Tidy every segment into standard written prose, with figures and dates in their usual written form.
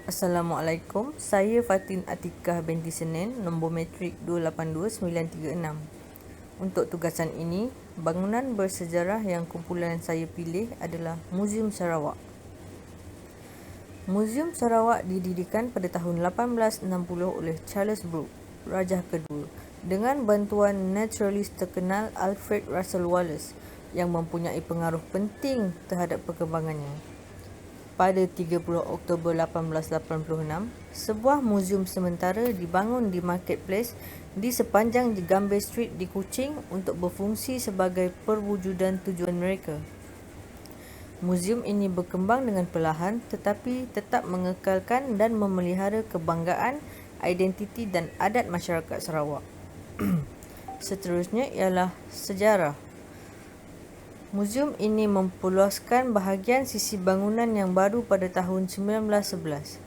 Assalamualaikum, saya Fatin Atikah binti Senin, nombor matrik 282936. Untuk tugasan ini, bangunan bersejarah yang kumpulan saya pilih adalah Muzium Sarawak. Muzium Sarawak didirikan pada tahun 1860 oleh Charles Brooke, Rajah kedua, dengan bantuan naturalis terkenal Alfred Russel Wallace yang mempunyai pengaruh penting terhadap perkembangannya. Pada 30 Oktober 1886, sebuah muzium sementara dibangun di Market Place di sepanjang Gambir Street di Kuching untuk berfungsi sebagai perwujudan tujuan mereka. Muzium ini berkembang dengan perlahan tetapi tetap mengekalkan dan memelihara kebanggaan, identiti dan adat masyarakat Sarawak. Seterusnya ialah sejarah. Muzium ini memperluaskan bahagian sisi bangunan yang baru pada tahun 1911.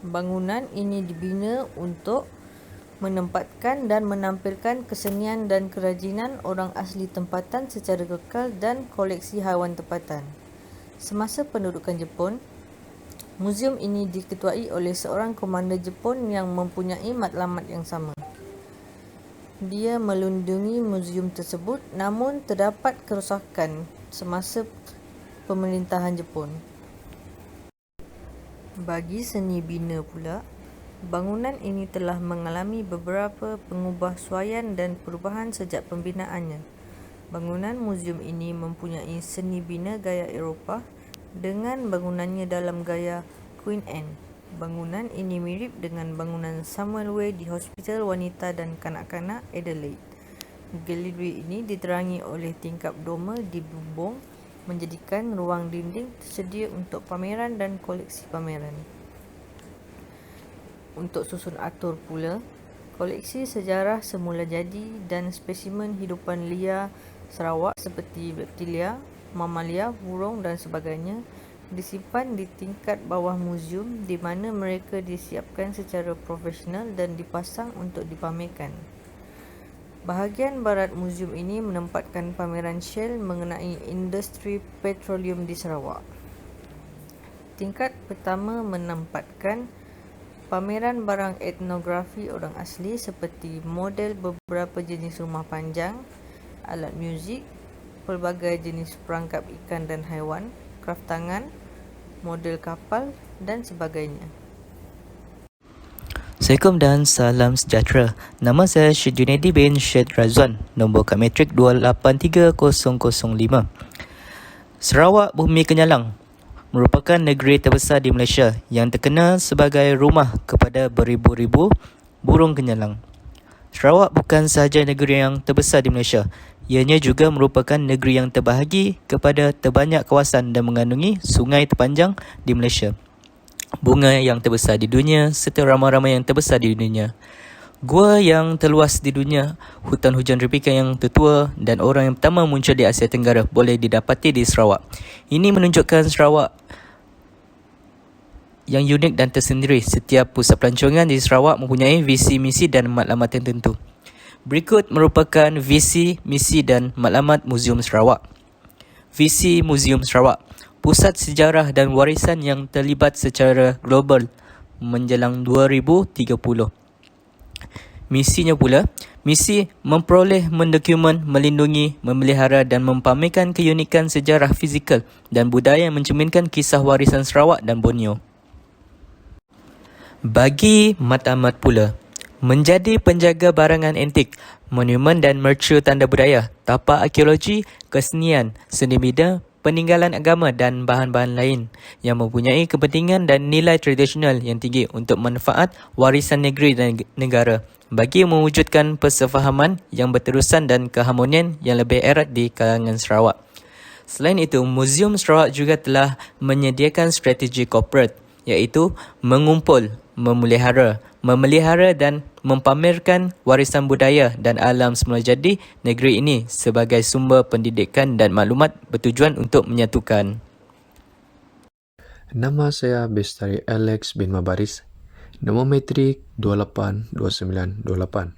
Bangunan ini dibina untuk menempatkan dan menampilkan kesenian dan kerajinan orang asli tempatan secara kekal dan koleksi haiwan tempatan. Semasa pendudukan Jepun, muzium ini diketuai oleh seorang komander Jepun yang mempunyai matlamat yang sama. Dia melindungi muzium tersebut namun terdapat kerosakan semasa pemerintahan Jepun. Bagi seni bina pula, bangunan ini telah mengalami beberapa pengubahsuaian dan perubahan sejak pembinaannya. Bangunan muzium ini mempunyai seni bina gaya Eropah dengan bangunannya dalam gaya Queen Anne. Bangunan ini mirip dengan bangunan Samuel Way di Hospital Wanita dan Kanak-kanak Adelaide. Galeri ini diterangi oleh tingkap doma di bumbung, menjadikan ruang dinding tersedia untuk pameran dan koleksi pameran. Untuk susun atur pula, koleksi sejarah semula jadi dan spesimen hidupan liar Sarawak seperti reptilia, mamalia, burung dan sebagainya disimpan di tingkat bawah muzium di mana mereka disiapkan secara profesional dan dipasang untuk dipamerkan. Bahagian barat muzium ini menempatkan pameran Shell mengenai industri petroleum di Sarawak. Tingkat pertama menempatkan pameran barang etnografi orang asli seperti model beberapa jenis rumah panjang, alat muzik, pelbagai jenis perangkap ikan dan haiwan, kraf tangan, model kapal dan sebagainya. Assalamualaikum dan salam sejahtera. Nama saya Syed Junaidi bin Syed Razwan, nombor kad matrik 283005. Sarawak Bumi Kenyalang merupakan negeri terbesar di Malaysia yang terkenal sebagai rumah kepada beribu-ribu burung kenyalang. Sarawak bukan sahaja negeri yang terbesar di Malaysia, ianya juga merupakan negeri yang terbahagi kepada terbanyak kawasan dan mengandungi sungai terpanjang di Malaysia, bunga yang terbesar di dunia serta ramai-ramai yang terbesar di dunia, gua yang terluas di dunia, hutan hujan tropika yang tertua dan orang yang pertama muncul di Asia Tenggara boleh didapati di Sarawak. Ini menunjukkan Sarawak yang unik dan tersendiri. Setiap pusat pelancongan di Sarawak mempunyai visi, misi dan matlamat tertentu. Berikut merupakan visi, misi dan matlamat Muzium Sarawak. Visi Muzium Sarawak: pusat sejarah dan warisan yang terlibat secara global menjelang 2030. Misinya pula, misi memperoleh, mendokumen, melindungi, memelihara dan mempamerkan keunikan sejarah fizikal dan budaya yang mencerminkan kisah warisan Sarawak dan Borneo. Bagi matlamat pula, menjadi penjaga barangan antik, monumen dan mercu tanda budaya, tapak arkeologi, kesenian, seni bina, peninggalan agama dan bahan-bahan lain yang mempunyai kepentingan dan nilai tradisional yang tinggi untuk manfaat warisan negeri dan negara bagi mewujudkan persefahaman yang berterusan dan keharmonian yang lebih erat di kalangan Sarawak. Selain itu, Muzium Sarawak juga telah menyediakan strategi korporat, iaitu mengumpul, memelihara dan mempamerkan warisan budaya dan alam semula jadi negeri ini sebagai sumber pendidikan dan maklumat bertujuan untuk menyatukan. Nama saya Bestari Alex bin Mabaris, nombor matrik 282928.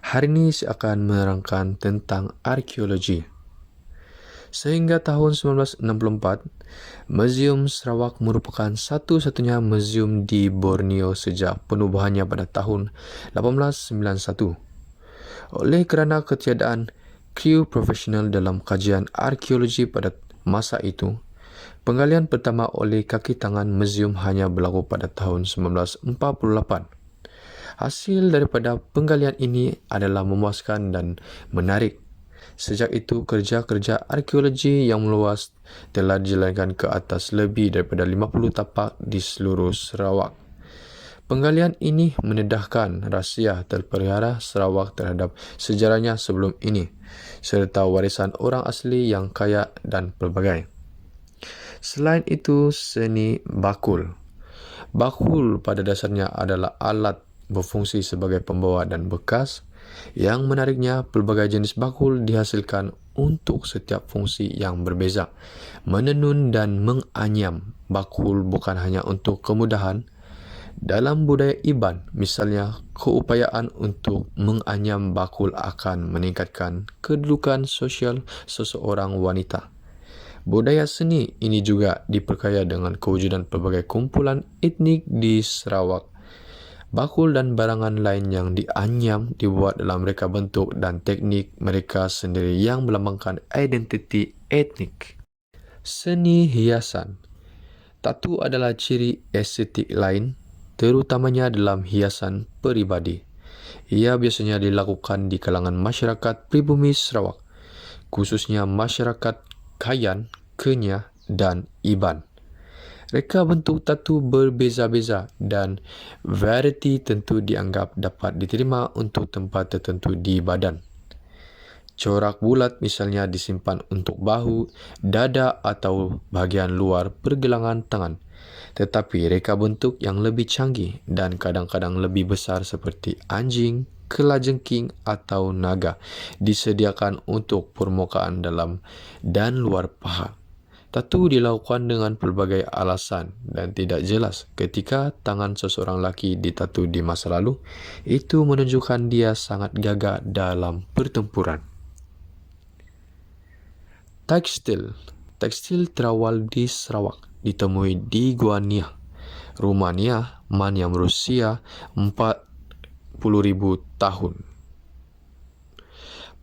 Hari ini saya akan menerangkan tentang arkeologi. Sehingga tahun 1964, Museum Sarawak merupakan satu-satunya museum di Borneo sejak penubuhannya pada tahun 1891. Oleh kerana ketiadaan kru profesional dalam kajian arkeologi pada masa itu, penggalian pertama oleh kaki tangan museum hanya berlaku pada tahun 1948. Hasil daripada penggalian ini adalah memuaskan dan menarik. Sejak itu, kerja-kerja arkeologi yang meluas telah dijalankan ke atas lebih daripada 50 tapak di seluruh Sarawak. Penggalian ini mendedahkan rahsia terpelihara Sarawak terhadap sejarahnya sebelum ini, serta warisan orang asli yang kaya dan pelbagai. Selain itu, seni bakul. Bakul pada dasarnya adalah alat berfungsi sebagai pembawa dan bekas. Yang menariknya, pelbagai jenis bakul dihasilkan untuk setiap fungsi yang berbeza. Menenun dan menganyam bakul bukan hanya untuk kemudahan. Dalam budaya Iban, misalnya, keupayaan untuk menganyam bakul akan meningkatkan kedudukan sosial seseorang wanita. Budaya seni ini juga diperkaya dengan kewujudan pelbagai kumpulan etnik di Sarawak. Bakul dan barangan lain yang dianyam dibuat dalam reka bentuk dan teknik mereka sendiri yang melambangkan identiti etnik. Seni hiasan. Tatu adalah ciri estetik lain, terutamanya dalam hiasan peribadi. Ia biasanya dilakukan di kalangan masyarakat pribumi Sarawak, khususnya masyarakat Kayan, Kenyah dan Iban. Reka bentuk tatu berbeza-beza dan variety tentu dianggap dapat diterima untuk tempat tertentu di badan. Corak bulat misalnya disimpan untuk bahu, dada atau bahagian luar pergelangan tangan. Tetapi reka bentuk yang lebih canggih dan kadang-kadang lebih besar seperti anjing, kelajengking atau naga disediakan untuk permukaan dalam dan luar paha. Tatu dilakukan dengan pelbagai alasan dan tidak jelas ketika tangan seseorang lelaki ditatu di masa lalu. Itu menunjukkan dia sangat gagah dalam pertempuran. Tekstil. Tekstil terawal di Sarawak ditemui di Gua Niah, Rumania, man yang berusia 40,000 tahun.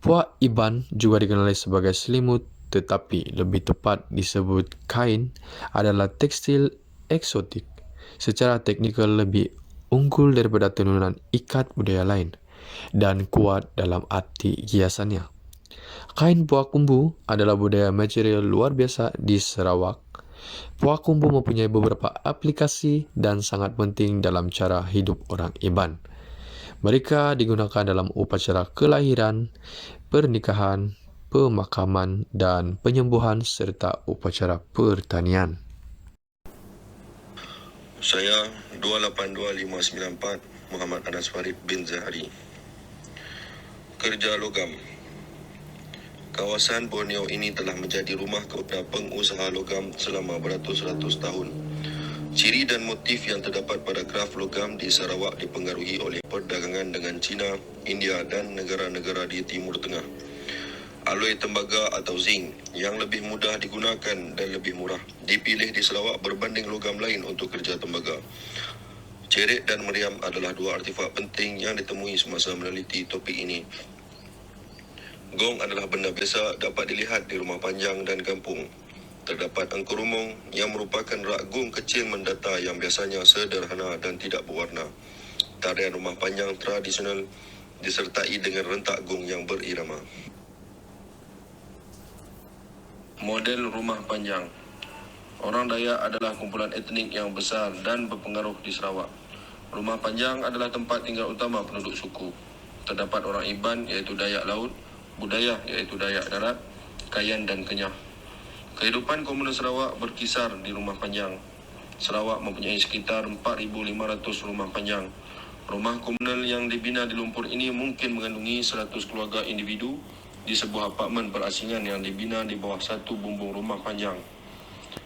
Puak Iban juga dikenali sebagai selimut, tetapi lebih tepat disebut kain, adalah tekstil eksotik. Secara teknikal lebih unggul daripada tenunan ikat budaya lain dan kuat dalam arti hiasannya. Kain puak kumbu adalah budaya material luar biasa di Sarawak. Puak kumbu mempunyai beberapa aplikasi dan sangat penting dalam cara hidup orang Iban. Mereka digunakan dalam upacara kelahiran, pernikahan, pemakaman dan penyembuhan serta upacara pertanian. Saya 282594 Muhammad Anas Farid bin Zahari. Kerja logam. Kawasan Borneo ini telah menjadi rumah kepada pengusaha logam selama beratus-ratus tahun. Ciri dan motif yang terdapat pada kraf logam di Sarawak dipengaruhi oleh perdagangan dengan China, India dan negara-negara di Timur Tengah. Aloi tembaga atau zinc yang lebih mudah digunakan dan lebih murah dipilih di Sarawak berbanding logam lain untuk kerja tembaga. Cerit dan meriam adalah dua artifak penting yang ditemui semasa meneliti topik ini. Gong adalah benda biasa dapat dilihat di rumah panjang dan kampung. Terdapat angkurumung yang merupakan rak gong kecil mendata yang biasanya sederhana dan tidak berwarna. Tarian rumah panjang tradisional disertai dengan rentak gong yang berirama. Model rumah panjang. Orang Dayak adalah kumpulan etnik yang besar dan berpengaruh di Sarawak. Rumah panjang adalah tempat tinggal utama penduduk suku. Terdapat orang Iban iaitu Dayak Laut, Budaya iaitu Dayak Darat, Kayan dan Kenyah. Kehidupan komunal Sarawak berkisar di rumah panjang. Sarawak mempunyai sekitar 4,500 rumah panjang. Rumah komunal yang dibina di lumpur ini mungkin mengandungi 100 keluarga individu di sebuah apartmen berasingan yang dibina di bawah satu bumbung rumah panjang.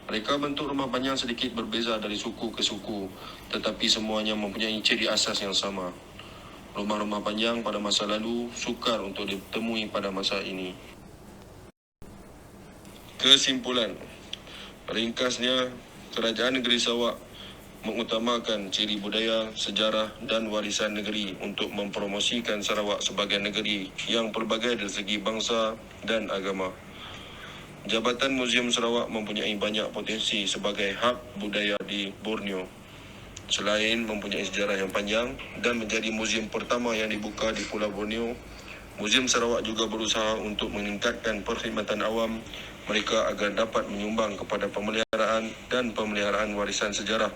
Reka bentuk rumah panjang sedikit berbeza dari suku ke suku, tetapi semuanya mempunyai ciri asas yang sama. Rumah-rumah panjang pada masa lalu sukar untuk ditemui pada masa ini. Kesimpulan, ringkasnya, Kerajaan Negeri Sarawak mengutamakan ciri budaya, sejarah dan warisan negeri untuk mempromosikan Sarawak sebagai negeri yang pelbagai dari segi bangsa dan agama. Jabatan Muzium Sarawak mempunyai banyak potensi sebagai hub budaya di Borneo. Selain mempunyai sejarah yang panjang dan menjadi muzium pertama yang dibuka di Pulau Borneo, Muzium Sarawak juga berusaha untuk meningkatkan perkhidmatan awam mereka agar dapat menyumbang kepada pemeliharaan warisan sejarah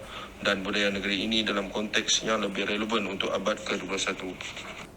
dan budaya negeri ini dalam konteks yang lebih relevan untuk abad ke-21.